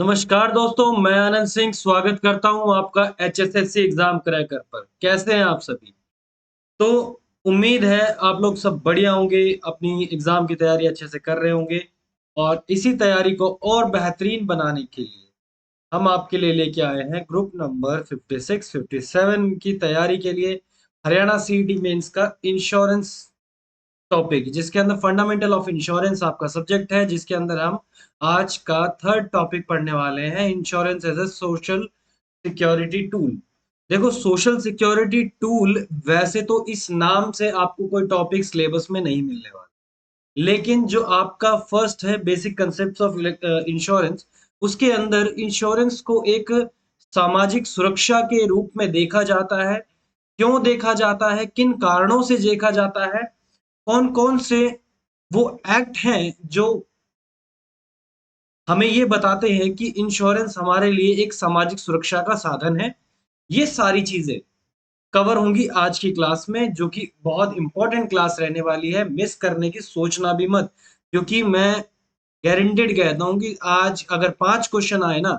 नमस्कार दोस्तों, मैं आनंद सिंह स्वागत करता हूं आपका एचएसएससी एग्जाम क्रैकर पर। कैसे हैं आप सभी? तो उम्मीद है आप लोग सब बढ़िया होंगे, अपनी एग्जाम की तैयारी अच्छे से कर रहे होंगे और इसी तैयारी को और बेहतरीन बनाने के लिए हम आपके लिए लेके आए हैं ग्रुप नंबर 56, 57 की तैयारी के लिए हरियाणा सीईटी मेंस का इंश्योरेंस टॉपिक, जिसके अंदर फंडामेंटल ऑफ इंश्योरेंस आपका सब्जेक्ट है, जिसके अंदर हम आज का थर्ड टॉपिक पढ़ने वाले हैं, insurance as a social security tool. देखो, सोशल सिक्योरिटी टूल वैसे तो इस नाम से आपको कोई टॉपिक सिलेबस में नहीं मिलने वाला, लेकिन जो आपका फर्स्ट है बेसिक कंसेप्ट ऑफ इंश्योरेंस, उसके अंदर इंश्योरेंस को एक सामाजिक सुरक्षा के रूप में देखा जाता है। क्यों देखा जाता है, किन कारणों से देखा जाता है, कौन-कौन से वो एक्ट हैं जो हमें ये बताते हैं कि इंश्योरेंस हमारे लिए एक सामाजिक सुरक्षा का साधन है। ये सारी चीज़ें कवर होंगी आज की क्लास में, जो कि बहुत इम्पोर्टेंट क्लास रहने वाली है। मिस करने की सोचना भी मत, क्योंकि मैं गारंटीड कहता हूँ कि आज अगर 5 क्वेश्चन आए ना,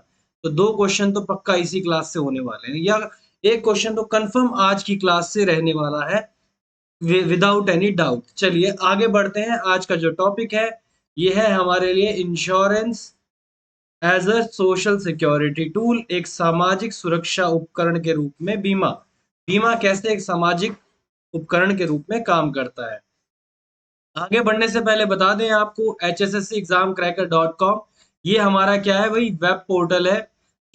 तो 2 क्वेश्चन तो पक्का इसी क्लास से होने वाले हैं, या 1 क्वेश्चन तो कंफर्म आज की क्लास से रहने वाला है। Without any doubt. चलिए आगे बढ़ते हैं। आज का जो टॉपिक है, ये है हमारे लिए insurance as a social security tool, एक सामाजिक सुरक्षा उपकरण के रूप में बीमा। बीमा कैसे एक सामाजिक उपकरण के रूप में काम करता है। आगे बढ़ने से पहले बता दें आपको, hsscexamcracker.com ये हमारा क्या है भाई, वेब पोर्टल है।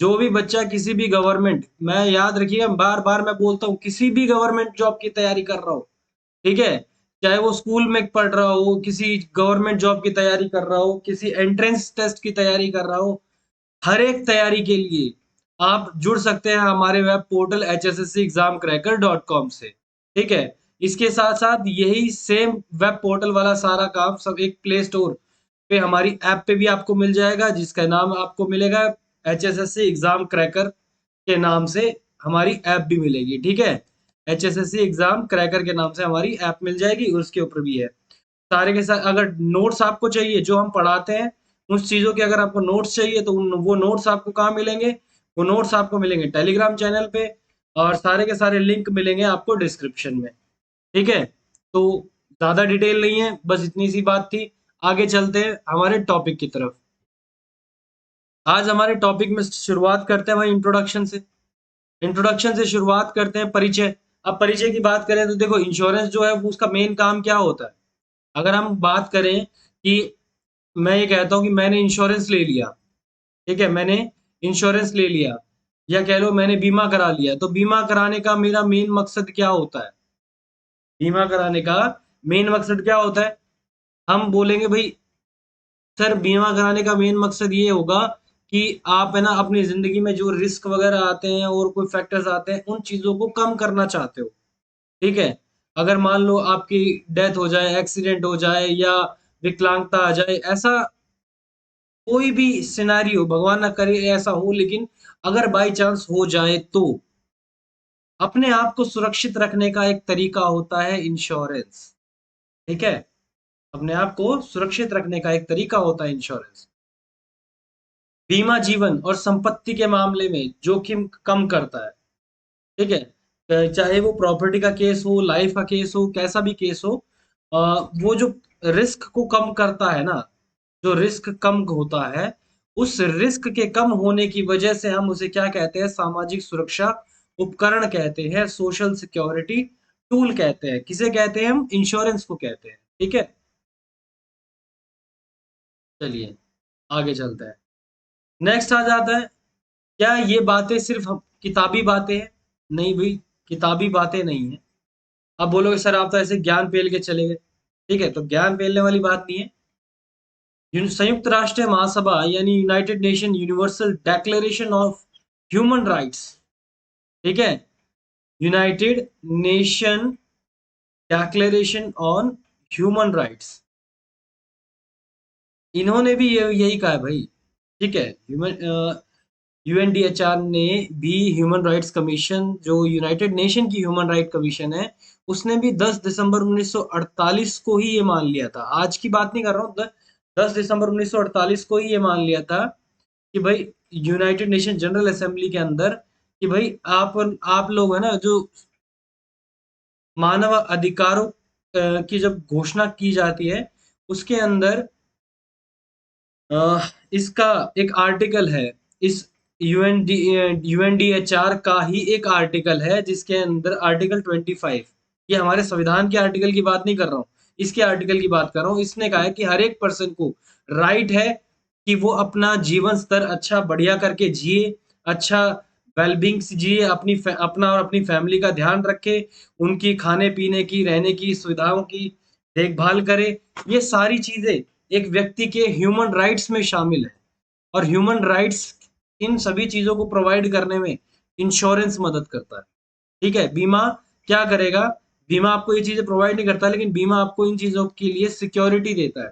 जो भी बच्चा किसी भी गवर्नमेंट, मैं याद रखिएगा, बार बार मैं बोलता हूँ, किसी भी गवर्नमेंट जॉब की तैयारी कर रहा हो, ठीक है? चाहे वो स्कूल में पढ़ रहा हो, किसी गवर्नमेंट जॉब की तैयारी कर रहा हो, किसी एंट्रेंस टेस्ट की तैयारी कर रहा हो, हर एक तैयारी के लिए आप जुड़ सकते हैं हमारे वेब पोर्टल hsscexamcracker.com से, ठीक है? इसके साथ-साथ यही सेम वेब पोर्टल वाला सारा काम सब एक प्ले स्टोर पे हमारी ऐप पे भी आपको मिल जाएगा, जिसका नाम आपको मिलेगा एचएसएससी एग्जाम क्रैकर के नाम से हमारी ऐप भी मिलेगी, ठीक है? एचएसएससी एग्जाम क्रैकर के नाम से हमारी ऐप मिल जाएगी, उसके ऊपर भी है। सारे के सारे अगर नोट्स आपको चाहिए जो हम पढ़ाते हैं, उस चीज़ों के अगर आपको नोट्स चाहिए तो उन वो नोट्स आपको कहाँ मिलेंगे? वो नोट्स आपको मिलेंगे टेलीग्राम चैनल पे, और सारे के सारे लिंक मिलेंगे आपको डिस्क्रिप्शन में, ठीक है? तो ज़्यादा डिटेल नहीं है, बस इतनी सी बात थी। आगे चलते हैं हमारे टॉपिक की तरफ। आज हमारे टॉपिक में शुरुआत करते हैं भाई इंट्रोडक्शन से। इंट्रोडक्शन से शुरुआत करते हैं परिचय। अब परिचय की बात करें तो देखो, इंश्योरेंस जो है वो उसका मेन काम क्या होता है? अगर हम बात करें कि मैं ये कहता हूँ कि मैंने इंश्योरेंस ले लिया, ठीक है? मैंने इंश्योरेंस ले लिया, या कह लो मैंने बीमा करा लिया, तो बीमा कराने का मेरा मेन मकसद क्या होता है? बीमा कराने का मेन मकसद क्या होता है? हम बोलेंगे भाई सर, बीमा कराने का मेन मकसद ये होगा कि आप है ना अपनी ज़िंदगी में जो रिस्क वग़ैरह आते हैं और कोई फैक्टर्स आते हैं, उन चीज़ों को कम करना चाहते हो, ठीक है? अगर मान लो आपकी डेथ हो जाए, एक्सीडेंट हो जाए या विकलांगता आ जाए, ऐसा कोई भी सिनेरियो, भगवान ना करे ऐसा हो, लेकिन अगर बाय चांस हो जाए तो अपने आप को सुरक्षित रखने का एक तरीका होता है इंश्योरेंस, ठीक है? अपने आप को सुरक्षित रखने का एक तरीका होता है इंश्योरेंस। बीमा जीवन और संपत्ति के मामले में जोखिम कम करता है, ठीक है? चाहे वो प्रॉपर्टी का केस हो, लाइफ का केस हो, कैसा भी केस हो, वो जो रिस्क को कम करता है ना, जो रिस्क कम होता है, उस रिस्क के कम होने की वजह से हम उसे क्या कहते हैं? सामाजिक सुरक्षा उपकरण कहते हैं, सोशल सिक्योरिटी टूल कहते हैं। किसे कहते हैं हम? इंश्योरेंस को कहते हैं, ठीक है? चलिए, आगे चलते हैं। नेक्स्ट आ जाता है, क्या ये बातें सिर्फ़ किताबी बातें हैं? नहीं भई, किताबी बातें नहीं हैं। अब बोलोगे सर आप तो ऐसे ज्ञान पेल के चले गए, ठीक है? तो ज्ञान पेलने वाली बात नहीं है। संयुक्त राष्ट्र महासभा यानी United nation universal declaration of human rights, ठीक है? United nation declaration on human rights, इन्होंने भी ये यही कहा है भाई, ठीक है? यूएनडीएचआर ने भी ह्यूमन राइट्स कमीशन, जो यूनाइटेड नेशन की ह्यूमन राइट कमीशन है, उसने भी 10 दिसंबर 1948 को ही ये मान लिया था। आज की बात नहीं कर रहा हूँ, 10 दिसंबर 1948 को ही ये मान लिया था कि भाई यूनाइटेड नेशन जनरल असेंबली के अंदर कि भाई आप लोग है ना, जो मानव अधिकारों की जब घोषणा की जाती है, उसके अंदर इसका एक आर्टिकल है, इस यूएनडीएचआर का ही एक आर्टिकल है, जिसके अंदर आर्टिकल 25, ये हमारे संविधान के आर्टिकल की बात नहीं कर रहा हूँ, इसके आर्टिकल की बात कर रहा हूँ। इसने कहा है कि हर एक पर्सन को राइट है कि वो अपना जीवन स्तर अच्छा बढ़िया करके जिए, अच्छा वेलबींग से जिए, अपना और अपनी फैमिली का ध्यान रखे, उनकी खाने पीने की, रहने की सुविधाओं की देखभाल करे। ये सारी चीजें एक व्यक्ति के ह्यूमन राइट्स में शामिल है, और ह्यूमन राइट्स इन सभी चीजों को प्रोवाइड करने में इंश्योरेंस मदद करता है। ठीक है, बीमा क्या करेगा? बीमा आपको ये चीजें प्रोवाइड नहीं करता, लेकिन बीमा आपको इन चीजों के लिए सिक्योरिटी देता है।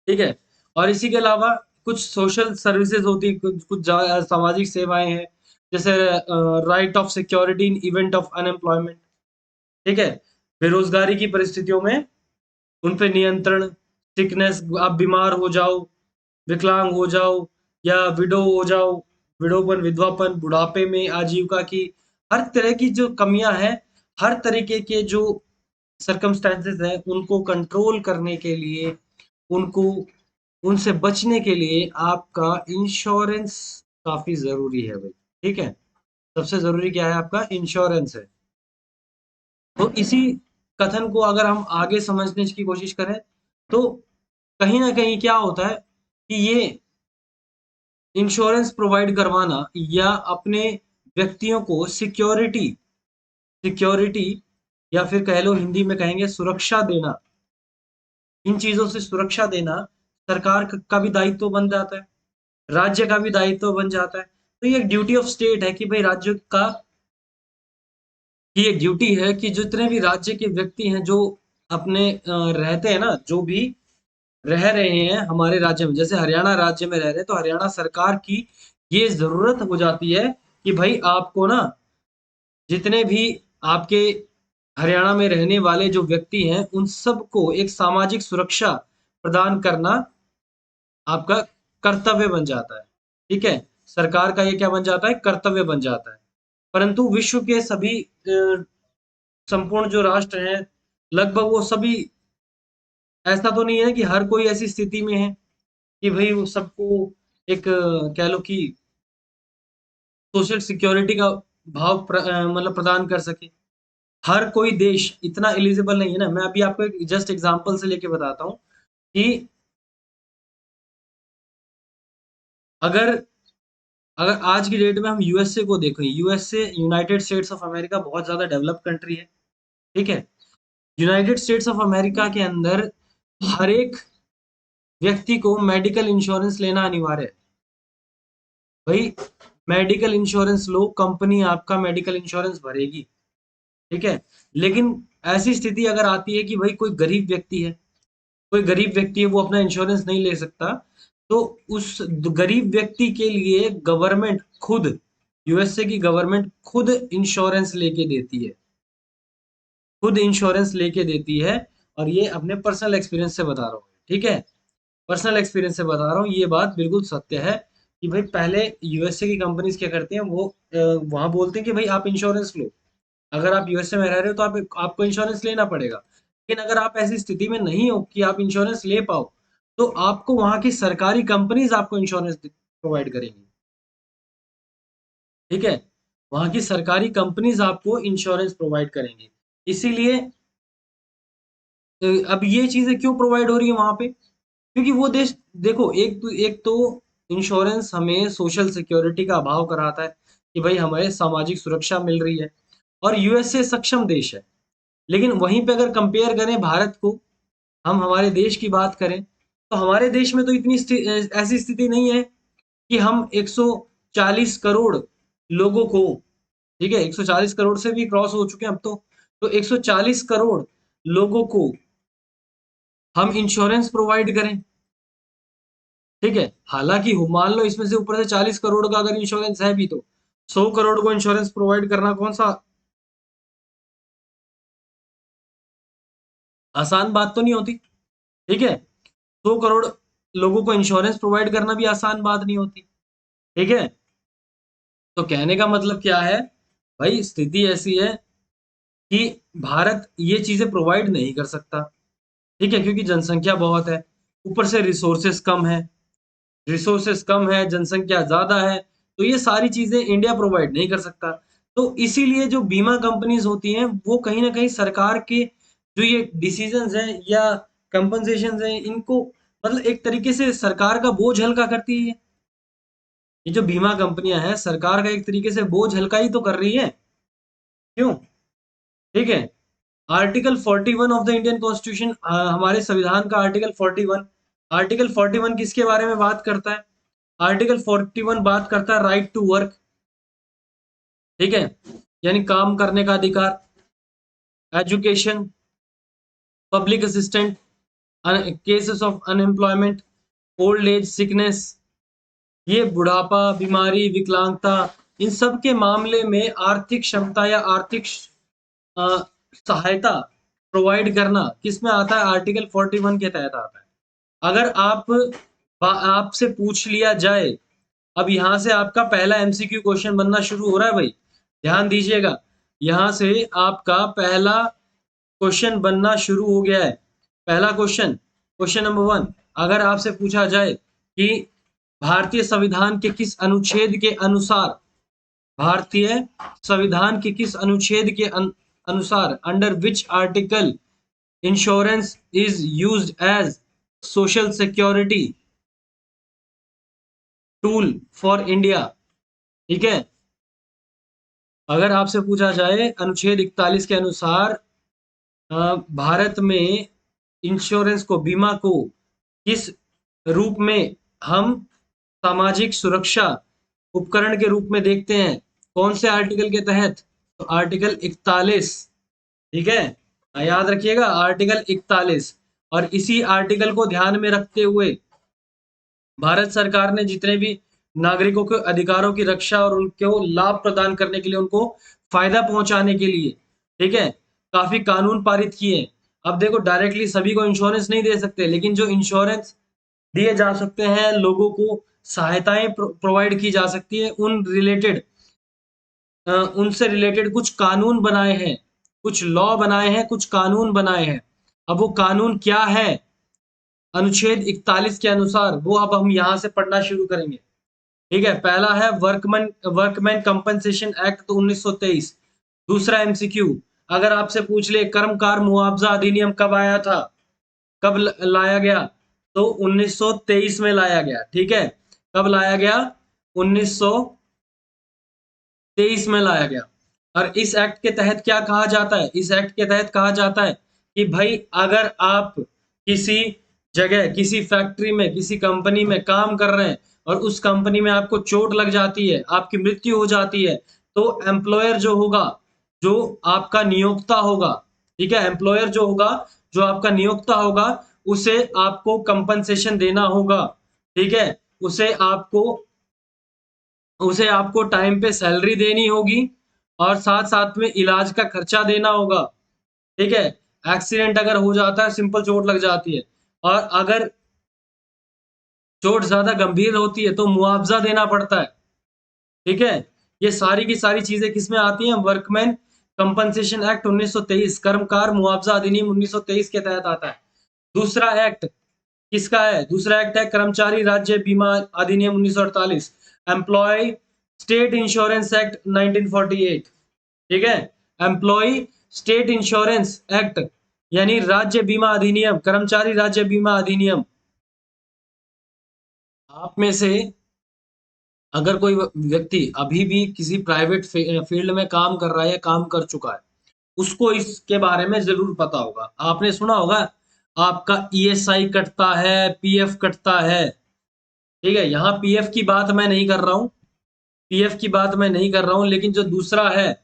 ठीक है, और इसी के अलावा कुछ सोशल सर्विसेज होती है, कुछ कुछ सामाजिक सेवाएं हैं, जैसे right of security in event of unemployment. ठीक है, बेरोजगारी की परिस्थितियों में उन पे नियंत्रण, सिकनेस, आप बीमार हो जाओ, विकलांग हो जाओ, या विडो हो जाओ, विडोपन, विधवापन, बुढ़ापे में आजीविका की हर तरह की जो कमियां हैं, हर तरीके के जो सर्कमस्टेंसेस हैं, उनको कंट्रोल करने के लिए, उनको उनसे बचने के लिए आपका इंश्योरेंस काफी जरूरी है भाई। ठीक है, सबसे जरूरी क्या है? आपका इंश्योरेंस है। तो इसी कथन को अगर हम आगे समझने की कोशिश करें, तो कहीं ना कहीं क्या होता है कि ये इंश्योरेंस प्रोवाइड करवाना, या अपने व्यक्तियों को सिक्योरिटी सिक्योरिटी या फिर कह लो, हिंदी में कहेंगे सुरक्षा देना, इन चीजों से सुरक्षा देना सरकार का भी दायित्व बन जाता है, राज्य का भी दायित्व बन जाता है। तो ये ड्यूटी ऑफ स्टेट है कि भाई राज्य का ये ड्यूटी है कि जितने भी राज्य के व्यक्ति हैं, जो अपने रहते हैं ना, जो भी रह रहे हैं हमारे राज्य में, जैसे हरियाणा राज्य में रह रहे हैं, तो हरियाणा सरकार की ये जरूरत हो जाती है कि भाई आपको ना, जितने भी आपके हरियाणा में रहने वाले जो व्यक्ति हैं, उन सबको एक सामाजिक सुरक्षा प्रदान करना आपका कर्तव्य बन जाता है। ठीक है, सरकार का ये क्या बन जाता है? कर्तव्य बन जाता है। परंतु विश्व के सभी संपूर्ण जो राष्ट्र हैं, लगभग वो सभी, ऐसा तो नहीं है कि हर कोई ऐसी स्थिति में है कि भाई वो सबको एक कह लो कि सोशल सिक्योरिटी का भाव मतलब प्रदान कर सके। हर कोई देश इतना एलिजिबल नहीं है ना। मैं अभी आपको एक जस्ट एग्जांपल से लेके बताता हूँ कि अगर अगर आज की डेट में हम यूएसए को देखें, USA United states of America बहुत ज्यादा डेवलप कंट्री है। ठीक है, यूनाइटेड स्टेट्स ऑफ अमेरिका के अंदर हर एक व्यक्ति को मेडिकल इंश्योरेंस लेना अनिवार्य है। भाई, मेडिकल इंश्योरेंस लो, कंपनी आपका मेडिकल इंश्योरेंस भरेगी। ठीक है, लेकिन ऐसी स्थिति अगर आती है कि भाई कोई गरीब व्यक्ति है, वो अपना इंश्योरेंस नहीं ले सकता, तो उस गरीब व्यक्ति के लिए गवर्नमेंट खुद, यूएसए की गवर्नमेंट खुद इंश्योरेंस लेके देती है, खुद इंश्योरेंस लेके देती है। और ये अपने पर्सनल एक्सपीरियंस से बता रहा हूँ। ठीक है, पर्सनल एक्सपीरियंस से बता रहा हूँ, ये बात बिल्कुल सत्य है कि भाई पहले यूएसए की कंपनीज क्या करती हैं, वो वहां बोलते हैं कि भाई आप इंश्योरेंस लो। अगर आप यूएसए में रह रहे हो तो आपको इंश्योरेंस लेना पड़ेगा। लेकिन अगर आप ऐसी स्थिति में नहीं हो कि आप इंश्योरेंस ले पाओ, तो आपको वहां की सरकारी कंपनीज आपको इंश्योरेंस प्रोवाइड करेंगी। ठीक है, वहां की सरकारी कंपनीज आपको इंश्योरेंस प्रोवाइड करेंगी। इसीलिए अब ये चीजें क्यों प्रोवाइड हो रही है वहां पे? क्योंकि वो देश, देखो, एक तो इंश्योरेंस हमें सोशल सिक्योरिटी का अभाव कराता है कि भाई हमें सामाजिक सुरक्षा मिल रही है, और यूएसए सक्षम देश है। लेकिन वहीं पे अगर कंपेयर करें भारत को, हम हमारे देश की बात करें, तो हमारे देश में तो ऐसी स्थिति नहीं है कि हम 140 करोड़ लोगों को, ठीक है, 140 करोड़ से भी क्रॉस हो चुके हैं अब तो 140 करोड़ लोगों को हम इंश्योरेंस प्रोवाइड करें। ठीक है, हालांकि मान लो इसमें से ऊपर से 40 करोड़ का अगर इंश्योरेंस है भी, तो 100 करोड़ को इंश्योरेंस प्रोवाइड करना कौन सा आसान बात तो नहीं होती। ठीक है, 100 करोड़ लोगों को इंश्योरेंस प्रोवाइड करना भी आसान बात नहीं होती। ठीक है, तो कहने का मतलब क्या है भाई, स्थिति ऐसी है कि भारत ये चीजें प्रोवाइड नहीं कर सकता। ठीक है, क्योंकि जनसंख्या बहुत है, ऊपर से रिसोर्सेस कम है, जनसंख्या ज्यादा है, तो ये सारी चीजें इंडिया प्रोवाइड नहीं कर सकता। तो इसीलिए जो बीमा कंपनीज होती हैं वो कहीं ना कहीं सरकार के जो ये डिसीजंस हैं या कंपनसेशन हैं, इनको मतलब एक तरीके से सरकार का बोझ हल्का करती है। ये जो बीमा कंपनियां हैं सरकार का एक तरीके से बोझ हल्का ही तो कर रही है, क्यों? ठीक है, article 41 of the Indian constitution, हमारे संविधान का आर्टिकल 41 किसके बारे में बात करता है? आर्टिकल 41 बात करता है राइट टू वर्क। ठीक है, यानी काम करने का अधिकार, education, public assistant, cases of unemployment, old age, sickness, ये बुढ़ापा, बीमारी, विकलांगता, इन सब के मामले में आर्थिक क्षमता या आर्थिक अ, सहायता प्रोवाइड करना किस में आता है? आर्टिकल 41 के तहत आता है। अगर आपसे पूछ लिया जाए, अब यहाँ से आपका पहला एमसीक्यू क्वेश्चन बनना शुरू हो रहा है भाई, ध्यान दीजिएगा। यहाँ से आपका पहला क्वेश्चन बनना शुरू हो गया है। पहला क्वेश्चन, क्वेश्चन नंबर 1, अगर आपसे पूछा जाए कि भारतीय संविधान के किस अनुच्छेद के अनुसार, भारतीय संविधान के किस अनुच्छेद के अनुसार, under which article insurance is used as social security tool for India. ठीक है, अगर आपसे पूछा जाए अनुच्छेद 41 के अनुसार भारत में इंश्योरेंस को, बीमा को किस रूप में हम सामाजिक सुरक्षा उपकरण के रूप में देखते हैं, कौन से आर्टिकल के तहत? तो आर्टिकल 41। ठीक है, याद रखिएगा आर्टिकल 41। और इसी आर्टिकल को ध्यान में रखते हुए भारत सरकार ने जितने भी नागरिकों के अधिकारों की रक्षा और उनको लाभ प्रदान करने के लिए, उनको फायदा पहुंचाने के लिए, ठीक है, काफी कानून पारित किए। अब देखो, डायरेक्टली सभी को इंश्योरेंस नहीं दे सकते, लेकिन जो इंश्योरेंस दिए जा सकते हैं, लोगों को सहायताएं प्रोवाइड की जा सकती है, उनसे रिलेटेड कुछ कानून बनाए हैं, कुछ लॉ बनाए हैं, कुछ कानून बनाए हैं। अब वो कानून क्या है अनुच्छेद 41 के अनुसार, वो अब हम यहाँ से पढ़ना शुरू करेंगे। ठीक है, पहला है वर्कमैन कंपनसेशन एक्ट, तो 1923। दूसरा एमसीक्यू, अगर आपसे पूछ ले कर्मकार मुआवजा अधिनियम कब आया था, कब लाया गया, तो 1923 में लाया गया। ठीक है, कब लाया गया? 1923 में लाया गया। और इस एक्ट के तहत क्या कहा जाता है? इस एक्ट के तहत कहा जाता है कि भाई अगर आप किसी जगह, किसी फैक्ट्री में, किसी कंपनी में काम कर रहे हैं और उस कंपनी में आपको चोट लग जाती है, आपकी मृत्यु हो जाती है, तो एम्प्लॉयर जो होगा, जो आपका नियोक्ता होगा, ठीक है, एम्प्लॉयर जो होगा, जो आपका नियोक्ता होगा, उसे आपको कंपनसेशन देना होगा। ठीक है, उसे आपको टाइम पे सैलरी देनी होगी और साथ साथ में इलाज का खर्चा देना होगा। ठीक है, एक्सीडेंट अगर हो जाता है, सिंपल चोट लग जाती है, और अगर चोट ज्यादा गंभीर होती है तो मुआवजा देना पड़ता है। ठीक है, ये सारी की सारी चीजें किसमें आती हैं? वर्कमैन कंपनसेशन एक्ट 1923, कर्मकार मुआवजा अधिनियम 1923 के तहत आता है। दूसरा एक्ट किसका है? दूसरा एक्ट है कर्मचारी राज्य बीमा अधिनियम 1948, एम्प्लॉय स्टेट इंश्योरेंस एक्ट 1948। ठीक है, एम्प्लॉय स्टेट इंश्योरेंस एक्ट यानी राज्य बीमा अधिनियम, कर्मचारी राज्य बीमा अधिनियम। आप में से अगर कोई व्यक्ति अभी भी किसी प्राइवेट फील्ड में काम कर रहा है या काम कर चुका है, उसको इसके बारे में जरूर पता होगा। आपने सुना होगा आपका ईएसआई कटता है, पीएफ कटता है। ठीक है, यहाँ पीएफ की बात मैं नहीं कर रहा हूँ, लेकिन जो दूसरा है,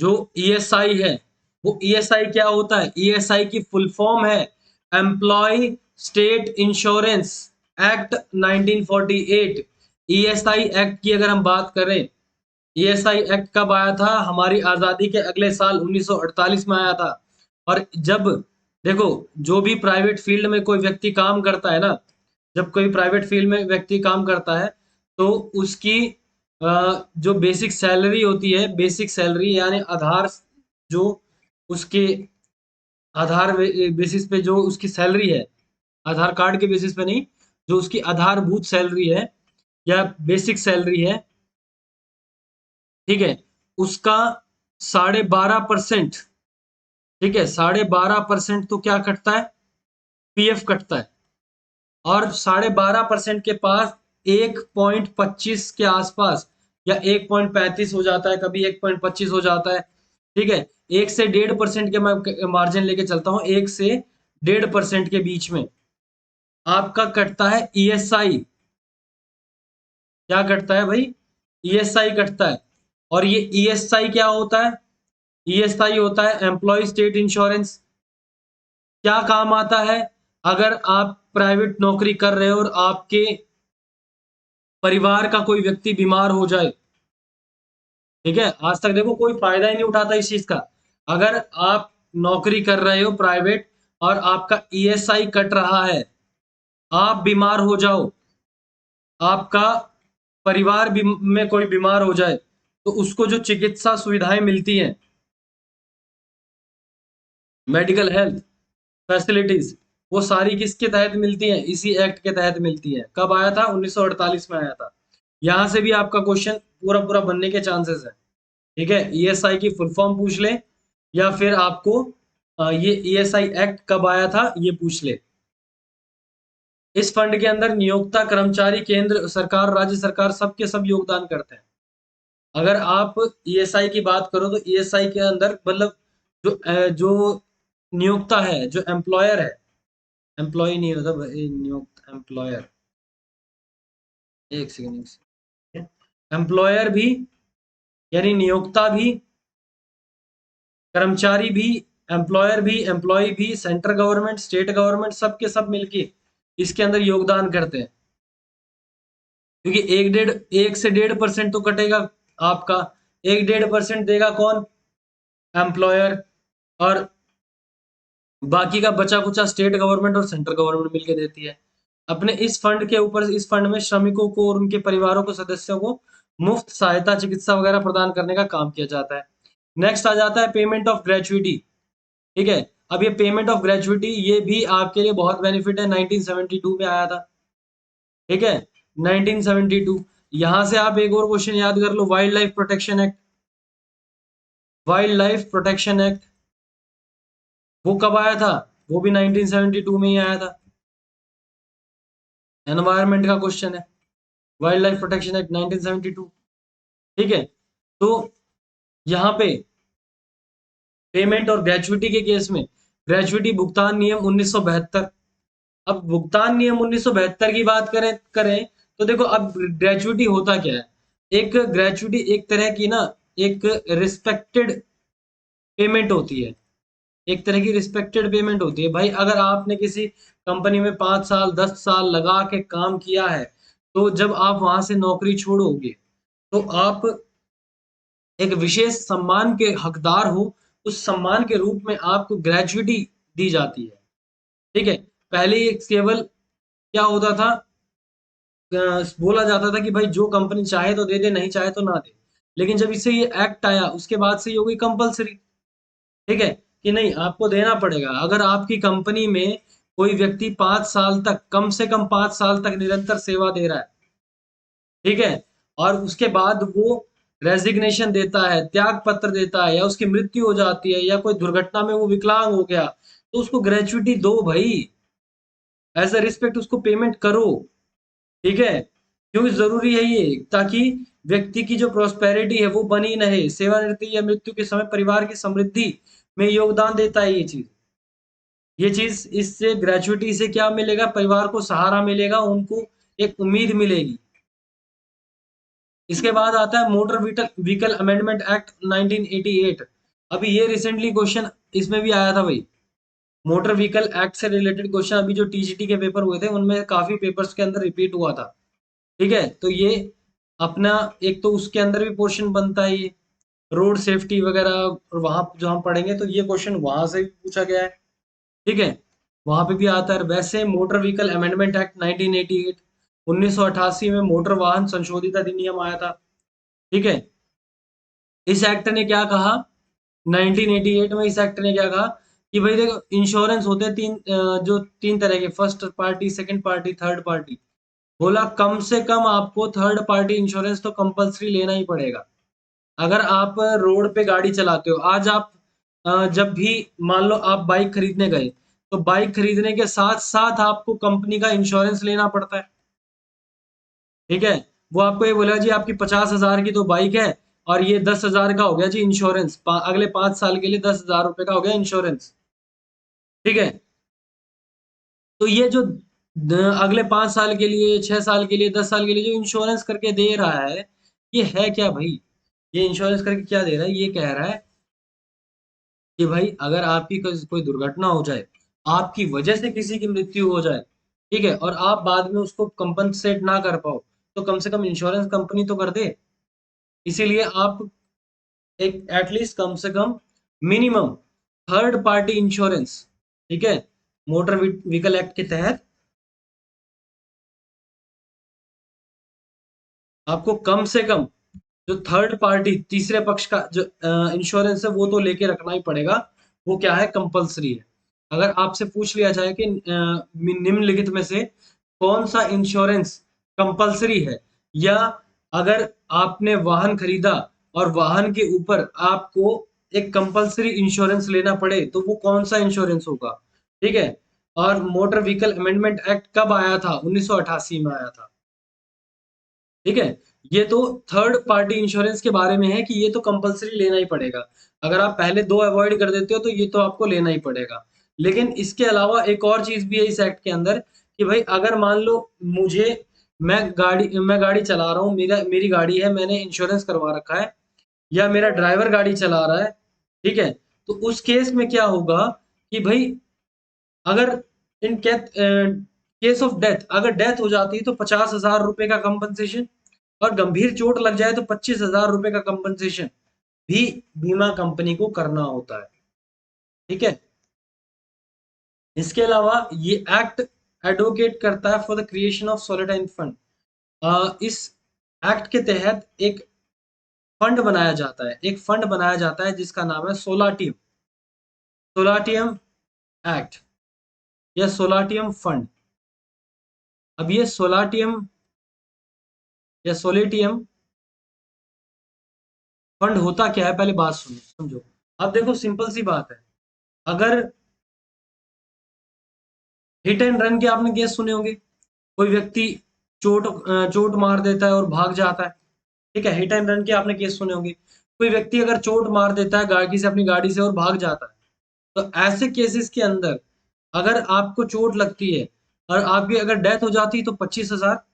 जो ईएसआई है, वो ईएसआई क्या होता है? ईएसआई की फुल फॉर्म है employ state insurance act 1948। ESI act की अगर हम बात करें, ईएसआई एक्ट कब आया था? हमारी आजादी के अगले साल 1948 में आया था। और जब देखो, जो भी प्राइवेट फील्ड में कोई व्यक्ति काम करता है ना, जब कोई प्राइवेट फील्ड में व्यक्ति काम करता है, तो उसकी जो बेसिक सैलरी होती है, बेसिक सैलरी यानी आधार, जो उसके आधार बेसिस पे जो उसकी सैलरी है, आधार कार्ड के बेसिस पे नहीं, जो उसकी आधारभूत सैलरी है या बेसिक सैलरी है, ठीक है, उसका 12.5%, ठीक है, 12.5% तो क्या कटता है, पीएफ कटता है। और 12.5% के पास 1.25 के आसपास या 1.35 हो जाता है, कभी 1.25 हो जाता है, ठीक है। 1 से 1.5% के मैं मार्जिन लेके चलता हूँ, 1 से 1.5% के बीच में आपका कटता है ईएसआई। क्या कटता है भाई, ईएसआई कटता है। और ये ईएसआई क्या होता है, ईएसआई होता है एम्प्लॉय स्टेट इंश्योरेंस। क्या काम आता है, अगर आप प्राइवेट नौकरी कर रहे हो और आपके परिवार का कोई व्यक्ति बीमार हो जाए, ठीक है, आज तक देखो कोई फायदा ही नहीं उठाता इस चीज का। अगर आप नौकरी कर रहे हो प्राइवेट और आपका ईएसआई कट रहा है, आप बीमार हो जाओ, आपका परिवार में कोई बीमार हो जाए, तो उसको जो चिकित्सा सुविधाएं मिलती हैं, मेडिकल हेल्थ फैसिलिटीज, वो सारी किसके तहत मिलती हैं, इसी एक्ट के तहत मिलती हैं। कब आया था, 1948 में आया था। यहां से भी आपका क्वेश्चन पूरा पूरा बनने के चांसेस है, ठीक है। ईएसआई की फुल फॉर्म पूछ ले, या फिर आपको ये ईएसआई एक्ट कब आया था ये पूछ ले। इस फंड के अंदर नियोक्ता, कर्मचारी, केंद्र सरकार, राज्य सरकार, सबके सब योगदान करते हैं। अगर आप ईएसआई की बात करो तो ईएसआई के अंदर मतलब जो नियोक्ता है, जो एम्प्लॉयर है, एम्प्लॉय नहीं होता भाई, नियुक्त एम्प्लॉयर, एक सेकंड, एम्प्लॉयर भी यानी नियोक्ता भी, कर्मचारी भी, एम्प्लॉयर भी, एम्प्लॉय भी, सेंट्रल गवर्नमेंट, स्टेट गवर्नमेंट, सब के सब मिलके इसके अंदर योगदान करते हैं। क्योंकि 1 से 1.5% तो कटेगा आपका, 1-1.5% देगा कौन, एम्प्लॉयर, और बाकी का बचा कुचा स्टेट गवर्नमेंट और सेंट्रल गवर्नमेंट मिलके देती है। अपने इस फंड के ऊपर, इस फंड में श्रमिकों को और उनके परिवारों को, सदस्यों को मुफ्त सहायता, चिकित्सा वगैरह प्रदान करने का काम किया जाता है। नेक्स्ट आ जाता है पेमेंट ऑफ ग्रेचुइटी, ठीक है। अब ये पेमेंट ऑफ ग्रेचुइटी ये भी आपके लिए बहुत बेनिफिट है, 1972 में आया था, ठीक है, 1972। यहां से आप एक और क्वेश्चन याद कर लो, wildlife protection act, wildlife protection act वो कब आया था, वो भी 1972 में ही आया था। एनवायरमेंट का क्वेश्चन है, वाइल्ड लाइफ प्रोटेक्शन एक्ट 1972, ठीक है। तो यहाँ पे पेमेंट और ग्रेचुइटी के केस में, ग्रेचुइटी भुगतान नियम 1972। अब भुगतान नियम 1972 की बात करें करें तो देखो, अब ग्रेचुइटी होता क्या है, एक ग्रेचुइटी एक तरह की ना, एक रिस्पेक्टेड पेमेंट होती है, एक तरह की रिस्पेक्टेड पेमेंट होती है भाई। अगर आपने किसी कंपनी में 5 साल 10 साल लगा के काम किया है, तो जब आप वहां से नौकरी छोड़ोगे, तो आप एक विशेष सम्मान के हकदार हो। उस सम्मान के रूप में आपको ग्रेचुइटी दी जाती है, ठीक है। पहले ये केवल क्या होता था, बोला जाता था कि भाई जो कंपनी चाहे तो दे दे, नहीं चाहे तो ना दे। लेकिन जब इससे ये एक्ट आया, उसके बाद से ये हो गई कंपलसरी, ठीक है, कि नहीं आपको देना पड़ेगा। अगर आपकी कंपनी में कोई व्यक्ति 5 साल तक, कम से कम 5 साल तक निरंतर सेवा दे रहा है, ठीक है, और उसके बाद वो रेजिग्नेशन देता है, त्याग पत्र देता है, या उसकी मृत्यु हो जाती है, या कोई दुर्घटना में वो विकलांग हो गया, तो उसको ग्रेचुइटी दो भाई, एज अ रिस्पेक्ट उसको पेमेंट करो, ठीक है। क्यों जरूरी है ये, ताकि व्यक्ति की जो प्रोस्पेरिटी है वो बनी रहे, सेवानिवृत्ति या मृत्यु के समय परिवार की समृद्धि में योगदान देता है ये चीज। ये चीज, इससे ग्रेचुइटी से क्या मिलेगा, परिवार को सहारा मिलेगा, उनको एक उम्मीद मिलेगी। इसके बाद आता है motor vehicle vehicle amendment act 1988। अभी ये रिसेंटली क्वेश्चन इसमें भी आया था भाई, मोटर व्हीकल एक्ट से रिलेटेड क्वेश्चन। अभी जो टीजीटी के पेपर हुए थे उनमें काफी पेपर्स के अंदर रिपीट हुआ था, ठीक है। तो ये अपना एक तो उसके अंदर भी पोर्शन बनता है, ये रोड सेफ्टी वगैरह, और वहां जो हम पढ़ेंगे तो ये क्वेश्चन वहां से भी पूछा गया है। ठीक है, वहां पे भी आता है। वैसे मोटर व्हीकल अमेंडमेंट एक्ट 1988, 1988 में मोटर वाहन संशोधित अधिनियम आया था। ठीक है, इस एक्ट ने क्या कहा, 1988 में इस एक्ट ने क्या कहा कि भाई देखो, इंश्योरेंस होते हैं तीन, जो तीन तरह के, first party, second party, third party. बोला कम से कम आपको थर्ड पार्टी इंश्योरेंस तो कंपलसरी लेना ही पड़ेगा। अगर आप रोड पे गाड़ी चलाते हो, आज आप जब भी मान लो आप बाइक खरीदने गए, तो बाइक खरीदने के साथ साथ आपको कंपनी का इंश्योरेंस लेना पड़ता है। ठीक है, वो आपको ये बोला जी आपकी 50,000 की तो बाइक है और ये 10,000 का हो गया जी इंश्योरेंस, अगले 5 साल के लिए 10,000 रुपए का हो गया इंश्योरेंस। ठीक है, तो ये जो अगले 5 साल के लिए, 6 साल के लिए, 10 साल के लिए जो इंश्योरेंस करके दे रहा है, ये है क्या भाई? ये इंश्योरेंस करके क्या दे रहा है? ये कह रहा है कि भाई अगर आपकी कोई दुर्घटना हो जाए, आपकी वजह से किसी की मृत्यु हो जाए, ठीक है, और आप बाद में उसको कंपनसेट ना कर पाओ, तो कम से कम इंश्योरेंस कंपनी तो कर दे। इसीलिए आप एक एटलीस्ट कम से कम मिनिमम थर्ड पार्टी इंश्योरेंस, ठीक है, मोटर व्हीकल एक्ट के तहत आपको कम से कम जो थर्ड पार्टी, तीसरे पक्ष का जो इंश्योरेंस है वो तो लेके रखना ही पड़ेगा। वो क्या है? कंपलसरी है। अगर आपसे पूछ लिया जाए कि निम्नलिखित में से कौन सा इंश्योरेंस कंपलसरी है, या अगर आपने वाहन खरीदा और वाहन के ऊपर आपको एक कंपलसरी इंश्योरेंस लेना पड़े, तो वो कौन सा इंश्योरेंस होगा? ठीक है, और मोटर व्हीकल अमेंडमेंट एक्ट कब आया था? 1988 में आया था। ठीक है, ये तो थर्ड पार्टी इंश्योरेंस के बारे में है कि ये तो कंपलसरी लेना ही पड़ेगा। अगर आप पहले दो अवॉइड कर देते हो तो ये तो आपको लेना ही पड़ेगा। लेकिन इसके अलावा एक और चीज भी है इस एक्ट के अंदर कि भाई अगर मान लो मुझे, मैं गाड़ी चला रहा हूँ, मेरी गाड़ी है, मैंने इंश्योरेंस करवा रखा है, या मेरा ड्राइवर गाड़ी चला रहा है, ठीक है, तो उस केस में क्या होगा कि भाई अगर इन केस ऑफ डेथ, अगर डेथ हो जाती है तो 50,000 रुपए का कंपनसेशन, और गंभीर चोट लग जाए तो 25,000 रुपए का कंपनसेशन भी बीमा कंपनी को करना होता है। ठीक है, इसके अलावा ये एक्ट एडवोकेट करता है for the creation of solatium fund. इस एक्ट के तहत एक फंड बनाया जाता है, एक फंड बनाया जाता है जिसका नाम है सोलाटियम, सोलाटियम एक्ट या सोलाटियम फंड। अब ये सोलाटियम या सोलेटियम फंड होता क्या है, पहले बात सुनो, समझो। अब देखो, सिंपल सी बात है, अगर हिट एंड रन के आपने केस सुने होंगे, कोई व्यक्ति चोट मार देता है और भाग जाता है। ठीक है, हिट एंड रन के आपने केस सुने होंगे, कोई व्यक्ति अगर चोट मार देता है गाड़ी से, अपनी गाड़ी से, और भाग जाता है, तो ऐसे केसेस के अंदर अगर आपको चोट लगती है और आपकी अगर डेथ हो जाती है तो 25,000,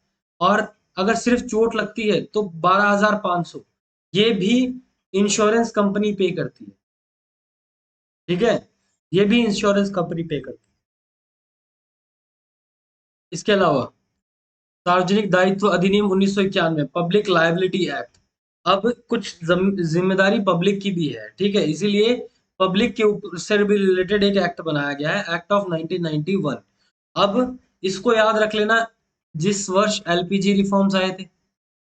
और अगर सिर्फ चोट लगती है तो 12,500, ये भी इंश्योरेंस कंपनी पे करती है। ठीक है, ये भी इंश्योरेंस कंपनी पे करती है। इसके अलावा सार्वजनिक दायित्व अधिनियम 1991, पब्लिक लायबिलिटी एक्ट। अब कुछ जिम्मेदारी पब्लिक की भी है, ठीक है, इसीलिए पब्लिक के ऊपर से भी रिलेटेड एक एक्ट बनाया गया है, एक्ट ऑफ 1991। अब इसको याद रख लेना, जिस वर्ष एलपीजी रिफॉर्म्स आए थे,